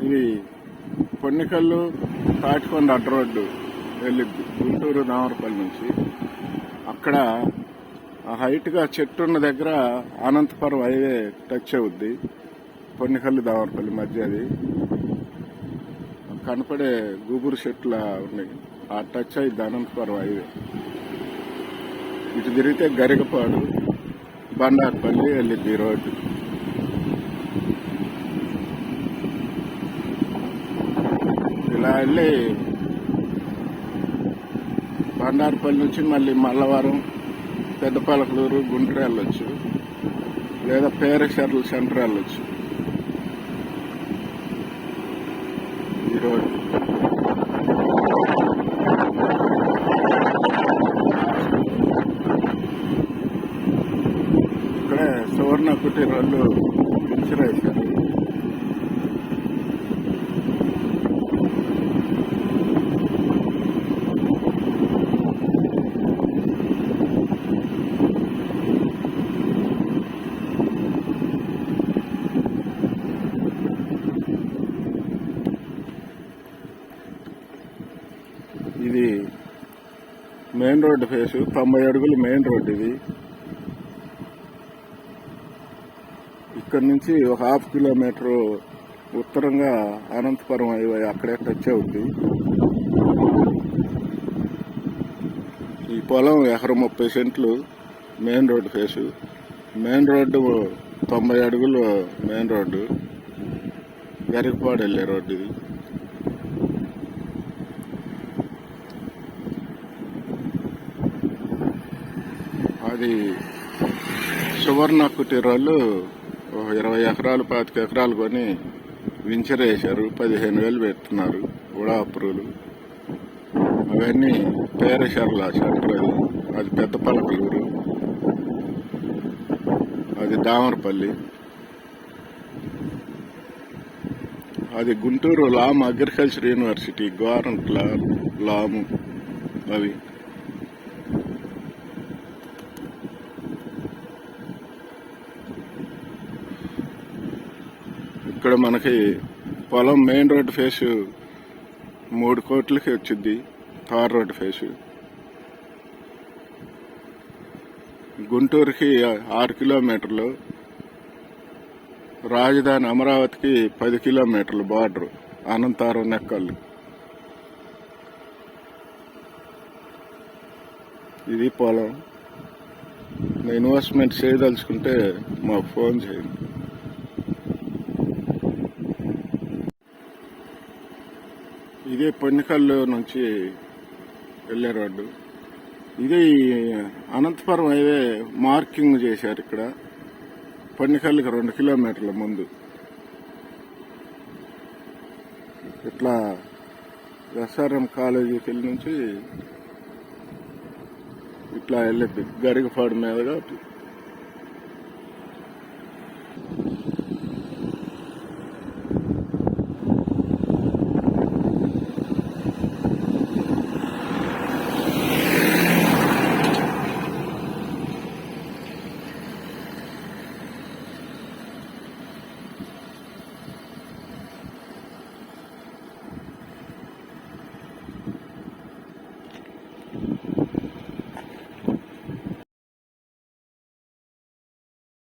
ఇది పొన్నికల్లు తాటికొండ అడ్డ రోడ్డు వెళ్ళిద్ది గుంటూరు దామరపల్లి నుంచి. అక్కడ హైట్గా చెట్టు ఉన్న దగ్గర అనంతపురం హైవే టచ్ అవుద్ది. పొన్నికల్లు దామరపల్లి మధ్య అది కనపడే గుబురు చెట్ల ఉన్నాయి. ఆ టచ్ అయింది అనంతపురం హైవే. ఇటు తిరిగితే గరికపాడు బండార్పల్లి వెళ్ళిద్ది ఈ రోడ్డు. ఇలా వెళ్ళి బండార్పల్లి నుంచి మళ్ళీ మల్లవరం, పెద్దపలకలూరు, గుంటూరు వెళ్ళొచ్చు, లేదా పేరచెర్ల సెంటర్ వెళ్ళొచ్చు ఈ రోడ్డు. ఇక్కడే సువర్ణ కుటీరాళ్ళు విసిరేశారు. ఇది మెయిన్ రోడ్డు ఫేసు, 90 అడుగులు మెయిన్ రోడ్డు ఇది. ఇక్కడ నుంచి ఒక 1/2 కిలోమీటరు ఉత్తరంగా అనంతపురం హైవే అక్కడే టచ్ అవుద్ది. ఈ పొలం ఎకరం 30 సెంట్లు main road face. Main road 90 అడుగులు మెయిన్ రోడ్డు, గరికపాడు వెళ్ళే రోడ్డు ఇది. అది సువర్ణ కుటీరాళ్ళు 20 ఎకరాలు 25 ఎకరాలు కొని వెంచర్ వేశారు. 15,000 పెడుతున్నారు ఉడాపురులు. అవన్నీ పేరచెర్ల సెంటర్ అది పెద్దపలకలూరు, అది దామరపల్లి, అది గుంటూరు లాము అగ్రికల్చర్ యూనివర్సిటీ, గవర్నమెంట్ లాము అవి. ఇక్కడ మనకి పొలం మెయిన్ రోడ్డు ఫేసు 3 కోట్లకి వచ్చింది. తార్ రోడ్డు ఫేసు గుంటూరుకి 6 కిలోమీటర్లు, రాజధాని అమరావతికి 10 కిలోమీటర్లు బార్డరు, అనంతపురం నెక్కల్లు. ఇది పొలం. ఇన్వెస్ట్మెంట్ చేయదలుచుకుంటే మాకు ఫోన్ చేయండి. ఇదే పొన్నికల్లు నుంచి వెళ్ళే రోడ్డు. ఇది అనంతపురం హైవే మార్కింగ్ చేశారు ఇక్కడ. పొన్నికల్లుకి 2 కిలోమీటర్ల ముందు ఇట్లా ఎస్ఆర్ఎం కాలేజీకి వెళ్ళి నుంచి ఇట్లా వెళ్ళిద్ది గరికపాడు మీదుగా